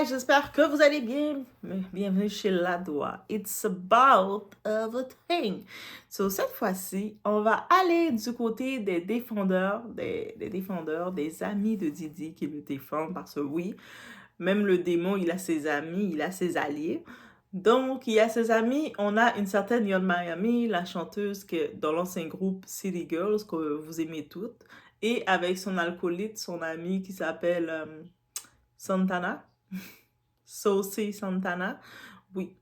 j'espère que vous allez bien. Bienvenue chez La Doigt. It's about everything. So, cette fois-ci, on va aller du côté des défendeurs, des amis de Didi qui le défendent parce que oui, même le démon, il a ses amis, il a ses alliés. Donc, il y a ses amis, on a une certaine Yon Miami, la chanteuse qui est dans l'ancien groupe City Girls que vous aimez toutes, et avec son alcoolite, son ami qui s'appelle Santana. Saucy Santana. Oui.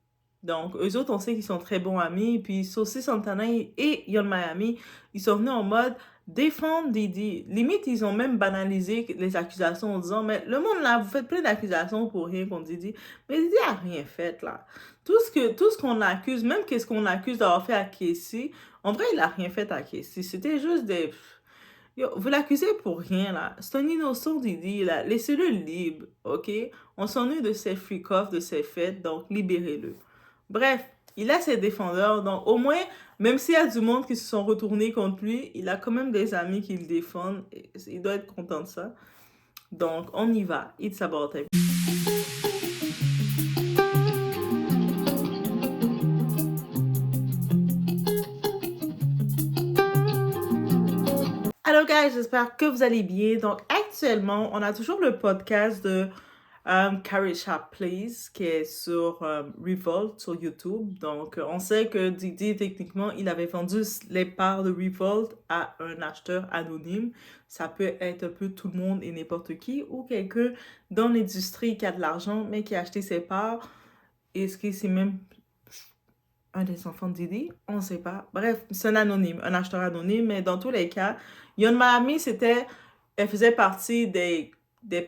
Donc, eux autres, on sait qu'ils sont très bons amis. Puis, Saucy Santana et Yon Miami, ils sont venus en mode défendre Didi. Limite, ils ont même banalisé les accusations en disant, mais le monde là, vous faites plein d'accusations pour rien contre Didi. Mais Didi a rien fait là. Tout ce qu'on accuse, même qu'est-ce qu'on accuse d'avoir fait à Casey, en vrai, il a rien fait à Casey. C'était juste des... Yo, vous l'accusez pour rien, là. C'est un innocent, Didi, là. Laissez-le libre, OK? On s'ennuie de ses freak-offs, de ses fêtes, donc libérez-le. Bref, il a ses défendeurs, donc au moins, même s'il y a du monde qui se sont retournés contre lui, il a quand même des amis qui le défendent. Il doit être content de ça. Donc, on y va. It's about it. Hello guys, j'espère que vous allez bien. Donc actuellement, on a toujours le podcast de Carisha Plays qui est sur Revolt sur YouTube. Donc on sait que Didi, techniquement, il avait vendu les parts de Revolt à un acheteur anonyme. Ça peut être un peu tout le monde et n'importe qui ou quelqu'un dans l'industrie qui a de l'argent mais qui a acheté ses parts. Est-ce que c'est même un des enfants de Didi? On ne sait pas. Bref, c'est un anonyme, un acheteur anonyme, mais dans tous les cas, Yon Miami, elle faisait partie des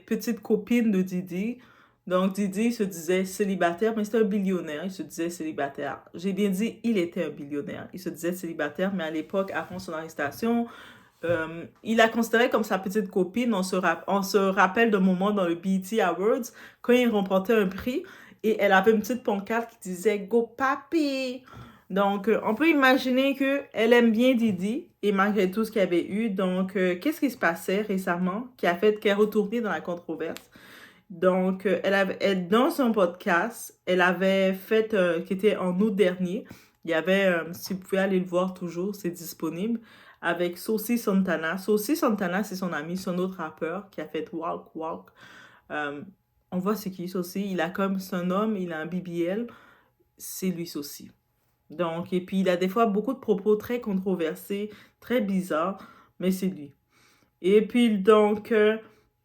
petites copines de Didi. Donc, Didi se disait célibataire, mais c'était un billionnaire. Il se disait célibataire. J'ai bien dit, il était un billionnaire. Il se disait célibataire, mais à l'époque, avant son arrestation, il la considérait comme sa petite copine. On se rappelle d'un moment dans le BET Awards, quand il remportait un prix, et elle avait une petite pancarte qui disait « Go papi !» Donc, on peut imaginer qu'elle aime bien Didi, et malgré tout ce qu'il y avait eu. Donc, qu'est-ce qui se passait récemment qui a fait qu'elle est retournée dans la controverse? Donc, dans son podcast, elle avait fait, qui était en août dernier, il y avait, si vous pouvez aller le voir toujours, c'est disponible, avec Saucy Santana. Saucy Santana, c'est son ami, son autre rappeur qui a fait Walk Walk. On voit c'est qui Saucy. Il a comme son homme, il a un BBL. C'est lui Saucy. Donc, et puis il a des fois beaucoup de propos très controversés, très bizarres, mais c'est lui. Et puis donc,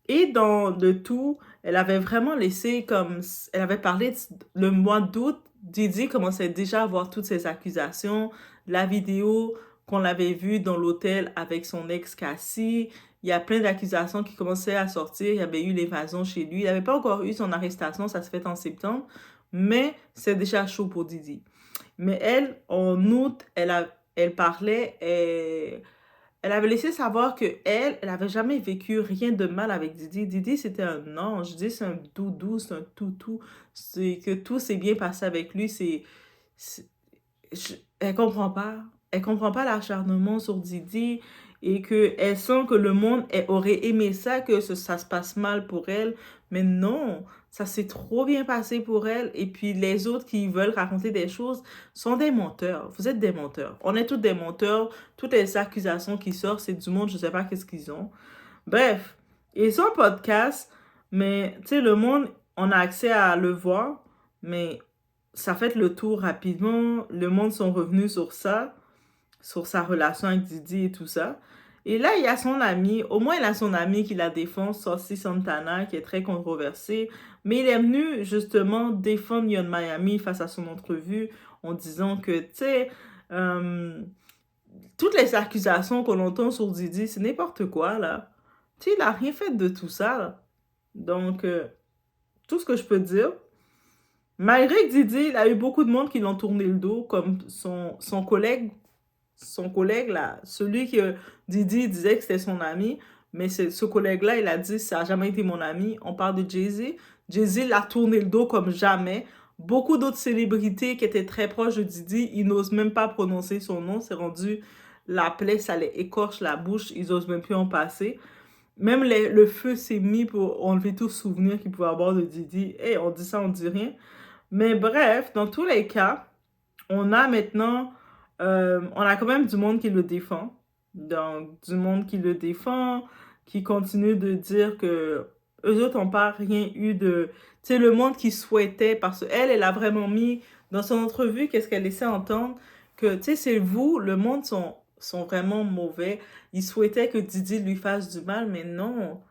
et dans le tout, elle avait vraiment laissé comme, elle avait parlé le mois d'août, Didi commençait déjà à voir toutes ces accusations, la vidéo qu'on l'avait vue dans l'hôtel avec son ex Cassie, il y a plein d'accusations qui commençaient à sortir, il y avait eu l'évasion chez lui, il n'avait pas encore eu son arrestation, ça se fait en septembre, mais c'est déjà chaud pour Didi. Mais elle, en août, elle parlait, elle avait laissé savoir que elle avait jamais vécu rien de mal avec Didi. Didi, c'était un ange. Didi, c'est un doudou, c'est un toutou. C'est que tout s'est bien passé avec lui. Elle comprend pas. Elle comprend pas l'acharnement sur Didi et qu'elle sent que le monde aurait aimé ça, que ça se passe mal pour elle. Mais non, ça s'est trop bien passé pour elle. Et puis les autres qui veulent raconter des choses sont des menteurs. Vous êtes des menteurs. On est tous des menteurs. Toutes les accusations qui sortent, c'est du monde, je sais pas qu'est-ce qu'ils ont. Bref, ils sont podcast, mais tu sais, le monde, on a accès à le voir, mais ça fait le tour rapidement. Le monde sont revenus sur ça, sur sa relation avec Didi et tout ça. Et là, il y a son ami, au moins il a son ami qui la défend, Saucy Santana, qui est très controversé. Mais il est venu justement défendre Yon Miami face à son entrevue en disant que, tu sais, toutes les accusations qu'on entend sur Didi, c'est n'importe quoi, là. Tu sais, il n'a rien fait de tout ça, là. Donc, tout ce que je peux dire, malgré que Didi, il a eu beaucoup de monde qui l'ont tourné le dos, comme son collègue, là, celui que Didi disait que c'était son ami, mais ce collègue-là, il a dit, ça n'a jamais été mon ami. On parle de Jay-Z. Jay-Z l'a tourné le dos comme jamais. Beaucoup d'autres célébrités qui étaient très proches de Didi, ils n'osent même pas prononcer son nom. C'est rendu la plaie, ça les écorche la bouche, ils n'osent même plus en passer. Même le feu s'est mis pour enlever tout souvenir qu'il pouvait avoir de Didi. Hey, on dit ça, on dit rien. Mais bref, dans tous les cas, on a maintenant, on a quand même du monde qui le défend. Donc, du monde qui le défend, qui continue de dire que eux autres n'ont pas rien eu de... Tu sais, le monde qui souhaitait, parce qu'elle, elle a vraiment mis dans son entrevue, qu'est-ce qu'elle laissait entendre, que, tu sais, c'est vous, le monde sont vraiment mauvais. Ils souhaitaient que Didi lui fasse du mal, mais non.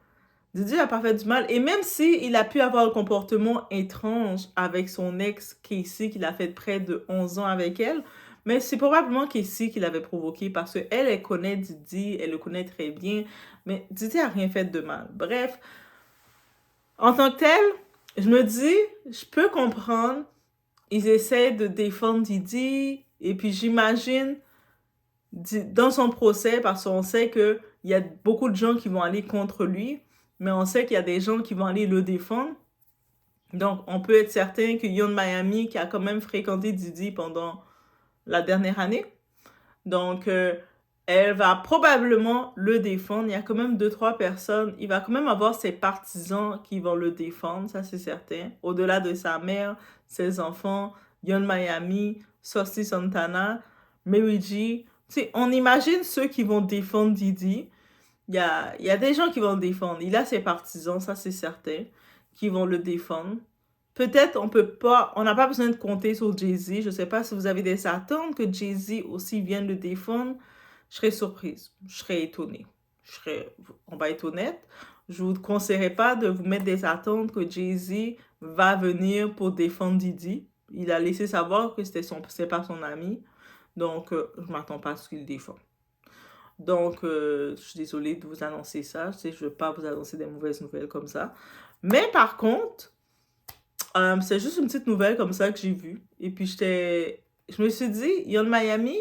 Didi n'a pas fait du mal. Et même si il a pu avoir un comportement étrange avec son ex Casey, qu'il a fait près de 11 ans avec elle, mais c'est probablement Casey qui l'avait provoqué parce qu'elle, elle connaît Didi, elle le connaît très bien, mais Didi a rien fait de mal. Bref, en tant que tel, je me dis, je peux comprendre, ils essaient de défendre Didi, et puis j'imagine dans son procès, parce qu'on sait qu'il y a beaucoup de gens qui vont aller contre lui, mais on sait qu'il y a des gens qui vont aller le défendre. Donc, on peut être certain que Yon Miami, qui a quand même fréquenté Didi pendant la dernière année, donc elle va probablement le défendre. Il y a quand même deux, trois personnes. Il va quand même avoir ses partisans qui vont le défendre, ça c'est certain. Au-delà de sa mère, ses enfants, Yon Miami, Saucy Santana, Mary G. T'sais, on imagine ceux qui vont défendre Didi. Il y a des gens qui vont le défendre. Il a ses partisans, ça c'est certain, qui vont le défendre. Peut-être on n'a pas besoin de compter sur Jay-Z. Je ne sais pas si vous avez des attentes que Jay-Z aussi vienne le défendre. Je serais surprise. Je serais étonnée. On va être honnête. Je ne vous conseillerais pas de vous mettre des attentes que Jay-Z va venir pour défendre Didi. Il a laissé savoir que c'est pas son ami. Donc, je ne m'attends pas à ce qu'il le défende. Donc, je suis désolée de vous annoncer ça. Je ne veux pas vous annoncer des mauvaises nouvelles comme ça. Mais par contre, c'est juste une petite nouvelle comme ça que j'ai vue. Et puis, je me suis dit, Yon Miami,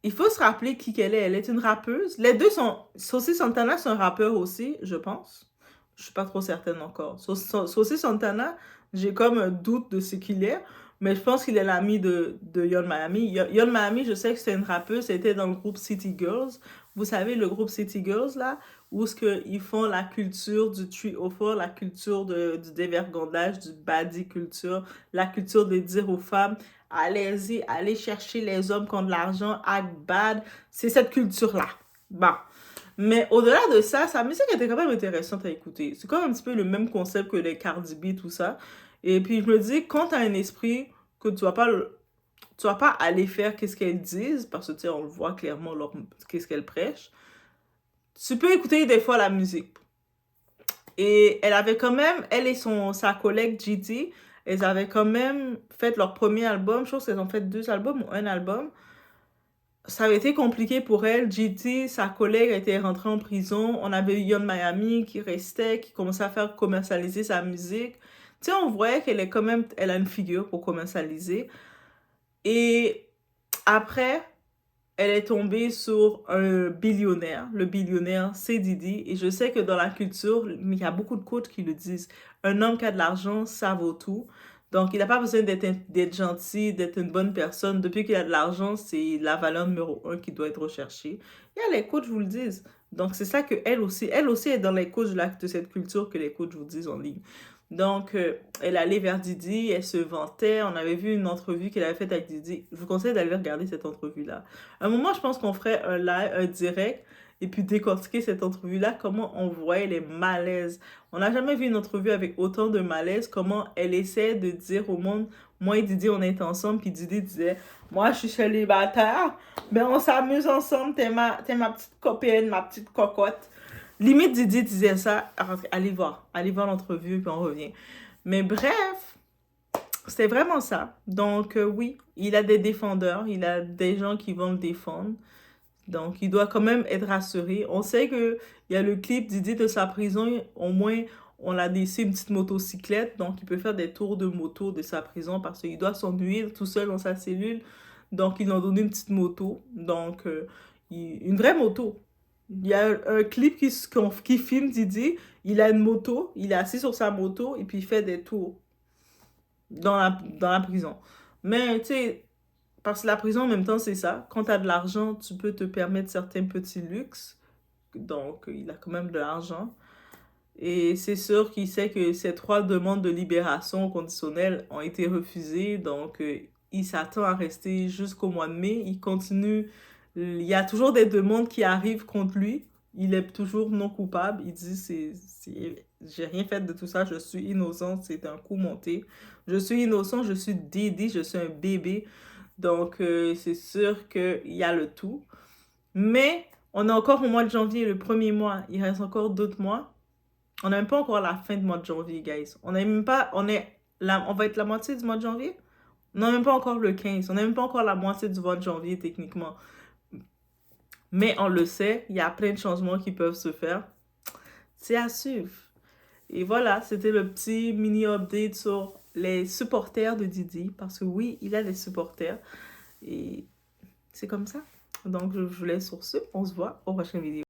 il faut se rappeler qui qu'elle est. Elle est une rappeuse. Les deux sont... Saucy Santana, c'est un rappeur aussi, je pense. Je suis pas trop certaine encore. Saucy Santana, j'ai comme un doute de ce qu'il est. Mais je pense qu'il est l'ami de Yon Miami. Yon Miami, je sais que c'est une rappeuse. C'était dans le groupe City Girls. Vous savez, le groupe City Girls, là, où ils font la culture du 304, la culture du dévergondage, du baddie culture, la culture de dire aux femmes, allez-y, allez chercher les hommes qui ont de l'argent, act bad. C'est cette culture-là. Bon. Mais au-delà de ça, sa musique était quand même intéressante à écouter. C'est quand même un petit peu le même concept que les Cardi B, tout ça. Et puis je me dis, quand tu as un esprit que tu vas pas aller faire qu'est-ce qu'elles disent, parce que tu sais, on le voit clairement qu'est-ce qu'elles prêchent, tu peux écouter des fois la musique. Et elle avait quand même, elle et sa collègue GT, elles avaient quand même fait leur premier album. Je pense qu'elles ont fait 2 albums ou un album. Ça avait été compliqué pour elle. GT, sa collègue, était rentrée en prison. On avait Yon Miami qui restait, qui commençait à faire commercialiser sa musique. Tu sais, on voyait qu'elle est quand même, elle a une figure pour commercialiser. Et après, elle est tombée sur un billionnaire. Le billionnaire, c'est Didi. Et je sais que dans la culture, il y a beaucoup de coachs qui le disent. Un homme qui a de l'argent, ça vaut tout. Donc, il n'a pas besoin d'être gentil, d'être une bonne personne. Depuis qu'il a de l'argent, c'est la valeur numéro 1 qui doit être recherchée. Et les coachs vous le disent. Donc, c'est ça que elle aussi est dans les coachs de cette culture que les coachs vous disent en ligne. Donc, elle allait vers Didi, elle se vantait. On avait vu une entrevue qu'elle avait faite avec Didi. Je vous conseille d'aller regarder cette entrevue-là. À un moment, je pense qu'on ferait un live, un direct, et puis décortiquer cette entrevue-là, comment on voyait les malaises. On n'a jamais vu une entrevue avec autant de malaise, comment elle essaie de dire au monde, moi et Didi, on est ensemble, puis Didi disait, moi, je suis célibataire, mais on s'amuse ensemble, t'es ma petite copine, ma petite cocotte. Limite, Didi disait ça. Allez voir. Allez voir l'entrevue, puis on revient. Mais bref, c'est vraiment ça. Donc, oui, il a des défendeurs. Il a des gens qui vont le défendre. Donc, il doit quand même être rassuré. On sait qu'il y a le clip Didi de sa prison. Au moins, on a laissé une petite motocyclette. Donc, il peut faire des tours de moto de sa prison parce qu'il doit s'ennuyer tout seul dans sa cellule. Donc, ils lui ont donné une petite moto. Donc, une vraie moto. Il y a un clip qui filme Didi. Il a une moto. Il est assis sur sa moto et puis il fait des tours dans la prison. Mais, tu sais, parce que la prison, en même temps, c'est ça. Quand tu as de l'argent, tu peux te permettre certains petits luxes. donc il a quand même de l'argent. Et c'est sûr qu'il sait que ces 3 demandes de libération conditionnelle ont été refusées, donc il s'attend à rester jusqu'au mois de mai. Il continue, il y a toujours des demandes qui arrivent contre lui. Il est toujours non coupable. Il dit, j'ai rien fait de tout ça, je suis innocent, c'est un coup monté. Je suis innocent, je suis Didi, je suis un bébé. Donc c'est sûr qu'il y a le tout. Mais on est encore au mois de janvier, le premier mois. Il reste encore d'autres mois. On n'a même pas encore la fin du mois de janvier, guys. On n'est même pas, on va être la moitié du mois de janvier. On n'a même pas encore le 15. On n'a même pas encore la moitié du mois de janvier, techniquement. Mais on le sait, il y a plein de changements qui peuvent se faire. C'est à suivre. Et voilà, c'était le petit mini-update sur les supporters de Didi. Parce que oui, il a des supporters. Et c'est comme ça. Donc, je vous laisse sur ce. On se voit au prochain vidéo.